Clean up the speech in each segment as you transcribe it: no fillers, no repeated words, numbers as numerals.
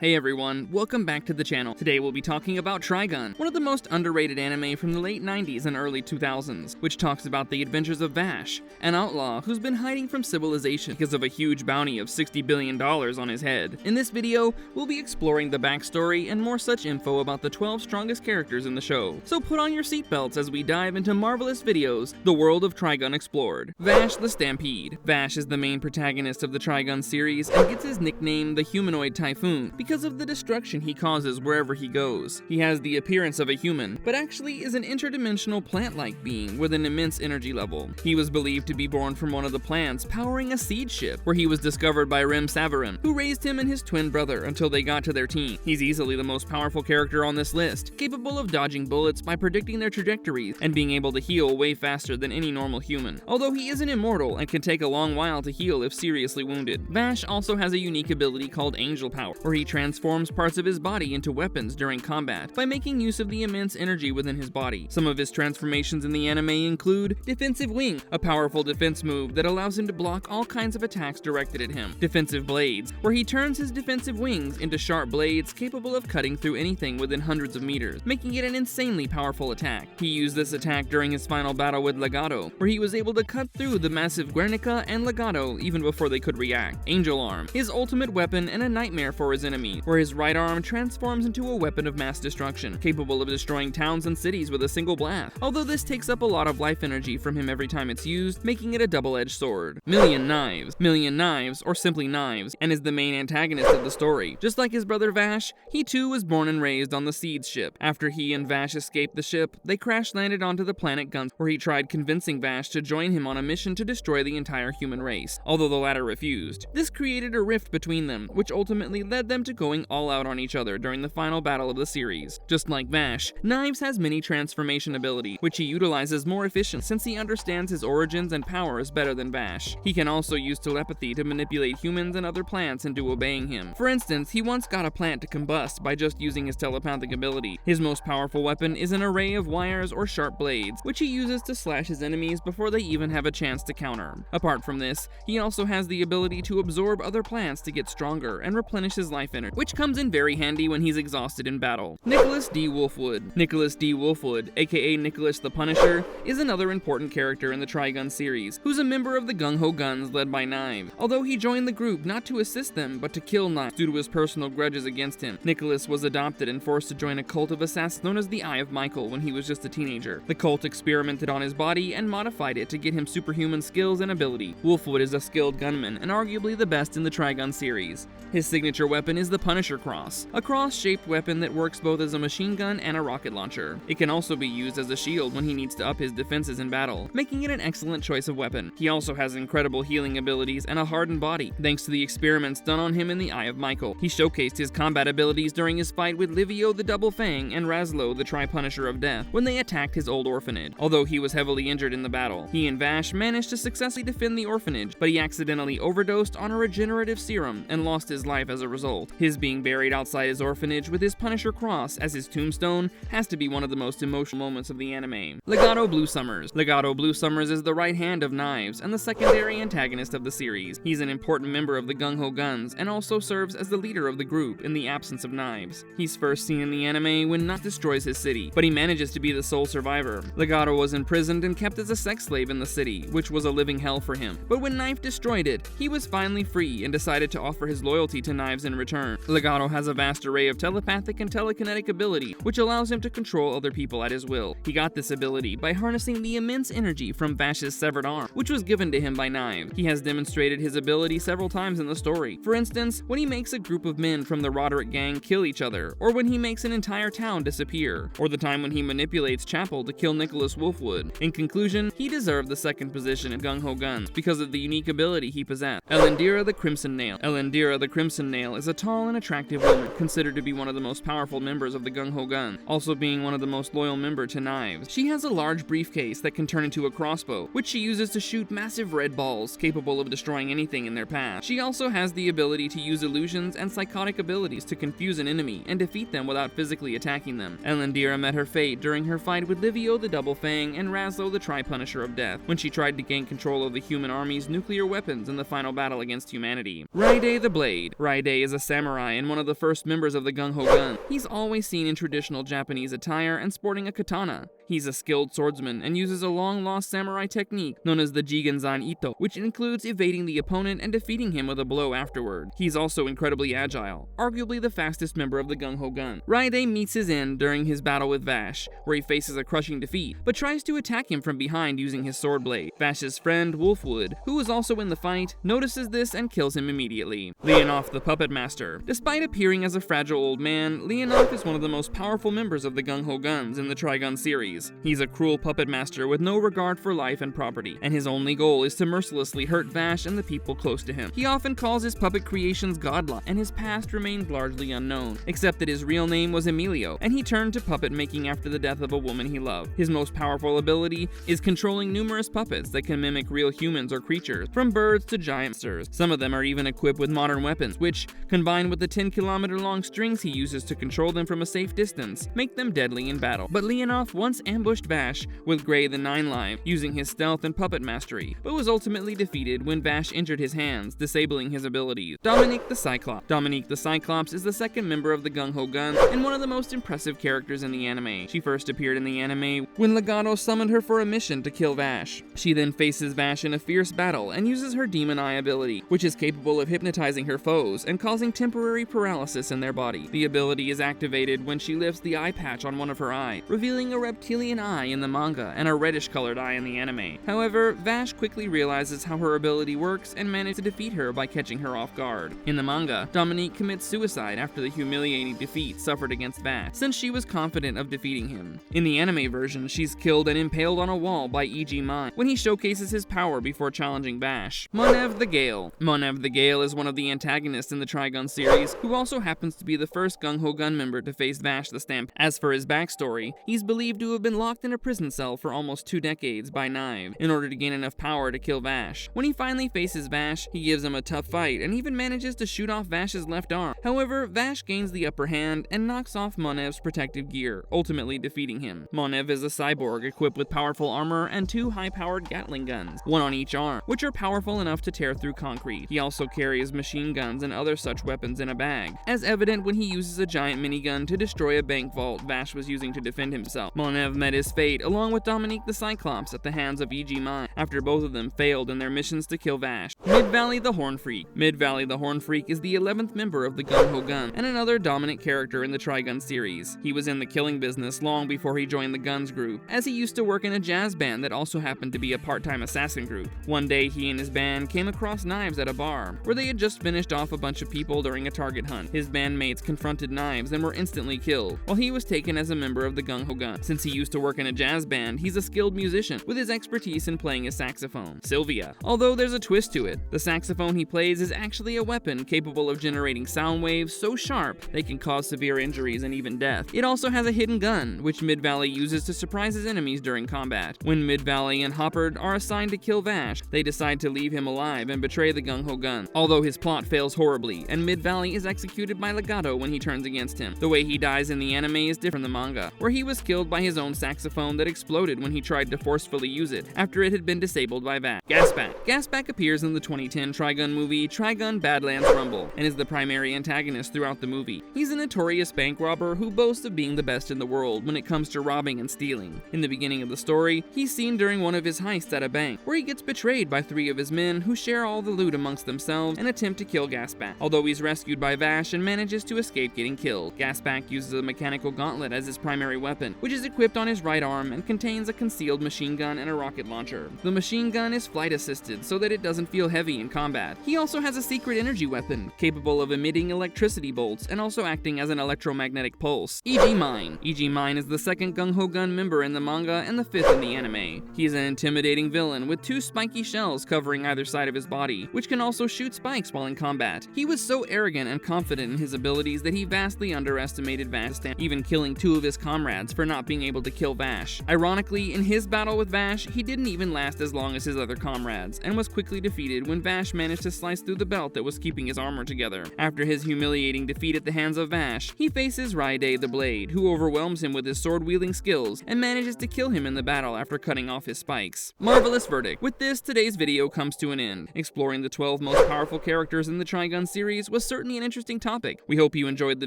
Hey everyone, welcome back to the channel. Today we'll be talking about Trigun, one of the most underrated anime from the late 90s and early 2000s, which talks about the adventures of Vash, an outlaw who's been hiding from civilization because of a huge bounty of $60 billion on his head. In this video, we'll be exploring the backstory and more such info about the 12 strongest characters in the show. So put on your seatbelts as we dive into marvelous videos, the world of Trigun explored. Vash the Stampede. Vash is the main protagonist of the Trigun series and gets his nickname the Humanoid Typhoon because of the destruction he causes wherever he goes. He has the appearance of a human, but actually is an interdimensional plant-like being with an immense energy level. He was believed to be born from one of the plants powering a seed ship, where he was discovered by Rem Savarin, who raised him and his twin brother until they got to their teen. He's easily the most powerful character on this list, capable of dodging bullets by predicting their trajectories and being able to heal way faster than any normal human. Although he isn't immortal and can take a long while to heal if seriously wounded. Vash also has a unique ability called Angel Power, where he transforms parts of his body into weapons during combat by making use of the immense energy within his body. Some of his transformations in the anime include Defensive Wing, a powerful defense move that allows him to block all kinds of attacks directed at him. Defensive Blades, where he turns his defensive wings into sharp blades capable of cutting through anything within hundreds of meters, making it an insanely powerful attack. He used this attack during his final battle with Legato, where he was able to cut through the massive Guernica and Legato even before they could react. Angel Arm, his ultimate weapon and a nightmare for his enemy, where his right arm transforms into a weapon of mass destruction, capable of destroying towns and cities with a single blast, although this takes up a lot of life energy from him every time it's used, making it a double-edged sword. Million Knives, or simply Knives, and is the main antagonist of the story. Just like his brother Vash, he too was born and raised on the Seeds ship. After he and Vash escaped the ship, they crash-landed onto the planet Guns, where he tried convincing Vash to join him on a mission to destroy the entire human race, although the latter refused. This created a rift between them, which ultimately led them to going all out on each other during the final battle of the series. Just like Vash, Knives has many transformation ability, which he utilizes more efficiently since he understands his origins and powers better than Vash. He can also use telepathy to manipulate humans and other plants into obeying him. For instance, he once got a plant to combust by just using his telepathic ability. His most powerful weapon is an array of wires or sharp blades, which he uses to slash his enemies before they even have a chance to counter. Apart from this, he also has the ability to absorb other plants to get stronger and replenish his life energy, which comes in very handy when he's exhausted in battle. Nicholas D Wolfwood. Nicholas D Wolfwood, aka Nicholas the Punisher, is another important character in the Trigun series, who's a member of the Gung Ho Guns led by Knives. Although he joined the group not to assist them, but to kill Knives due to his personal grudges against him. Nicholas was adopted and forced to join a cult of assassins known as the Eye of Michael when he was just a teenager. The cult experimented on his body and modified it to get him superhuman skills and ability. Wolfwood is a skilled gunman and arguably the best in the Trigun series. His signature weapon is the Punisher Cross, a cross-shaped weapon that works both as a machine gun and a rocket launcher. It can also be used as a shield when he needs to up his defenses in battle, making it an excellent choice of weapon. He also has incredible healing abilities and a hardened body, thanks to the experiments done on him in the Eye of Michael. He showcased his combat abilities during his fight with Livio the Double Fang and Razlo the Tri-Punisher of Death when they attacked his old orphanage. Although he was heavily injured in the battle, he and Vash managed to successfully defend the orphanage, but he accidentally overdosed on a regenerative serum and lost his life as a result. His being buried outside his orphanage with his Punisher Cross as his tombstone has to be one of the most emotional moments of the anime. Legato Blue Summers. Legato Blue Summers is the right hand of Knives and the secondary antagonist of the series. He's an important member of the Gung Ho Guns and also serves as the leader of the group in the absence of Knives. He's first seen in the anime when Knives destroys his city, but he manages to be the sole survivor. Legato was imprisoned and kept as a sex slave in the city, which was a living hell for him. But when Knives destroyed it, he was finally free and decided to offer his loyalty to Knives in return. Legato has a vast array of telepathic and telekinetic ability, which allows him to control other people at his will. He got this ability by harnessing the immense energy from Vash's severed arm, which was given to him by Knives. He has demonstrated his ability several times in the story. For instance, when he makes a group of men from the Roderick gang kill each other, or when he makes an entire town disappear, or the time when he manipulates Chapel to kill Nicholas Wolfwood. In conclusion, he deserved the second position in Gung Ho Guns because of the unique ability he possessed. Elendira the Crimson Nail. Elendira the Crimson Nail is a tall and attractive woman, considered to be one of the most powerful members of the Gung Ho Guns, also being one of the most loyal member to Knives. She has a large briefcase that can turn into a crossbow, which she uses to shoot massive red balls capable of destroying anything in their path. She also has the ability to use illusions and psychotic abilities to confuse an enemy and defeat them without physically attacking them. Elendira met her fate during her fight with Livio the Double Fang and Razlo the Tri-Punisher of Death, when she tried to gain control of the human army's nuclear weapons in the final battle against humanity. Raide the Blade. Raide is a samurai samurai and one of the first members of the Gung-Ho Gun. He's always seen in traditional Japanese attire and sporting a katana. He's a skilled swordsman and uses a long-lost samurai technique known as the Jigenzan Ito, which includes evading the opponent and defeating him with a blow afterward. He's also incredibly agile, arguably the fastest member of the Gung-Ho Gun. Raide meets his end during his battle with Vash, where he faces a crushing defeat, but tries to attack him from behind using his sword blade. Vash's friend, Wolfwood, who is also in the fight, notices this and kills him immediately. Leonoff the Puppet Master. Despite appearing as a fragile old man, Leonoff is one of the most powerful members of the Gung-Ho Guns in the Trigun series. He's a cruel puppet master with no regard for life and property, and his only goal is to mercilessly hurt Vash and the people close to him. He often calls his puppet creations godlike, and his past remained largely unknown, except that his real name was Emilio, and he turned to puppet making after the death of a woman he loved. His most powerful ability is controlling numerous puppets that can mimic real humans or creatures, from birds to giant monsters. Some of them are even equipped with modern weapons, which, combined with the 10-kilometer-long strings he uses to control them from a safe distance, make them deadly in battle. But Leonoff once ambushed Vash with Gray the Nine Live, using his stealth and puppet mastery, but was ultimately defeated when Vash injured his hands, disabling his abilities. Dominique the Cyclops. Dominique the Cyclops is the second member of the Gung-Ho Gun and one of the most impressive characters in the anime. She first appeared in the anime when Legato summoned her for a mission to kill Vash. She then faces Vash in a fierce battle and uses her Demon Eye ability, which is capable of hypnotizing her foes and causing temporary paralysis in their body. The ability is activated when she lifts the eye patch on one of her eyes, revealing a reptilian eye in the manga and a reddish-colored eye in the anime. However, Vash quickly realizes how her ability works and manages to defeat her by catching her off guard. In the manga, Dominique commits suicide after the humiliating defeat suffered against Vash, since she was confident of defeating him. In the anime version, she's killed and impaled on a wall by E.G. Mine when he showcases his power before challenging Vash. Manv The Gale. Manv The Gale is one of the antagonists in the Trigun series, who also happens to be the first Gung-Ho Gun member to face Vash the Stampede. As for his backstory, he's believed to have been locked in a prison cell for almost 2 decades by Knive in order to gain enough power to kill Vash. When he finally faces Vash, he gives him a tough fight and even manages to shoot off Vash's left arm. However, Vash gains the upper hand and knocks off Manev's protective gear, ultimately defeating him. Manev is a cyborg equipped with powerful armor and 2 high-powered Gatling guns, one on each arm, which are powerful enough to tear through concrete. He also carries machine guns and other such weapons in a bag, as evident when he uses a giant minigun to destroy a bank vault Vash was using to defend himself. Manev met his fate along with Dominique the Cyclops at the hands of E.G. Mine, after both of them failed in their missions to kill Vash. Mid-Valley the Horn Freak. Mid-Valley the Horn Freak is the 11th member of the Gung-Ho Gun and another dominant character in the Trigun series. He was in the killing business long before he joined the Guns group, as he used to work in a jazz band that also happened to be a part-time assassin group. One day, he and his band came across Knives at a bar, where they had just finished off a bunch of people during a target hunt. His bandmates confronted Knives and were instantly killed, while he was taken as a member of the Gung-Ho Gun. Since he used to work in a jazz band, he's a skilled musician, with his expertise in playing his saxophone. Sylvia. Although there's a twist to it, the saxophone he plays is actually a weapon capable of generating sound waves so sharp they can cause severe injuries and even death. It also has a hidden gun, which Mid-Valley uses to surprise his enemies during combat. When Mid-Valley and Hopper are assigned to kill Vash, they decide to leave him alive and betray the Gung-Ho Gun, although his plot fails horribly, and Mid-Valley is executed by Legato when he turns against him. The way he dies in the anime is different from the manga, where he was killed by his own saxophone that exploded when he tried to forcefully use it, after it had been disabled by Vash. Gasback. Gasback appears in the 2010 Trigun movie Trigun Badlands Rumble, and is the primary antagonist throughout the movie. He's a notorious bank robber who boasts of being the best in the world when it comes to robbing and stealing. In the beginning of the story, he's seen during one of his heists at a bank, where he gets betrayed by 3 of his men who share all the loot amongst themselves and attempt to kill Gasback. Although he's rescued by Vash and manages to escape getting killed, Gasback uses a mechanical gauntlet as his primary weapon, which is equipped on his right arm and contains a concealed machine gun and a rocket launcher. The machine gun is flight assisted so that it doesn't feel heavy in combat. He also has a secret energy weapon, capable of emitting electricity bolts and also acting as an electromagnetic pulse. E.G. Mine. E.G. Mine is the second Gung-Ho Gun member in the manga and the 5th in the anime. He is an intimidating villain with 2 spiky shells covering either side of his body, which can also shoot spikes while in combat. He was so arrogant and confident in his abilities that he vastly underestimated Vash, even killing 2 of his comrades for not being able to kill Vash. Ironically, in his battle with Vash, he didn't even last as long as his other comrades, and was quickly defeated when Vash managed to slice through the belt that was keeping his armor together. After his humiliating defeat at the hands of Vash, he faces Raide the Blade, who overwhelms him with his sword-wielding skills and manages to kill him in the battle after cutting off his spikes. Marvelous verdict. With this, today's video comes to an end. Exploring the 12 most powerful characters in the Trigun series was certainly an interesting topic. We hope you enjoyed the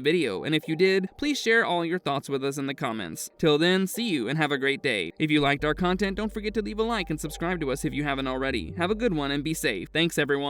video, and if you did, please share all your thoughts with us in the comments. Till then, see you and have a great day. If you liked our content, don't forget to leave a like and subscribe to us if you haven't already. Have a good one and be safe. Thanks everyone.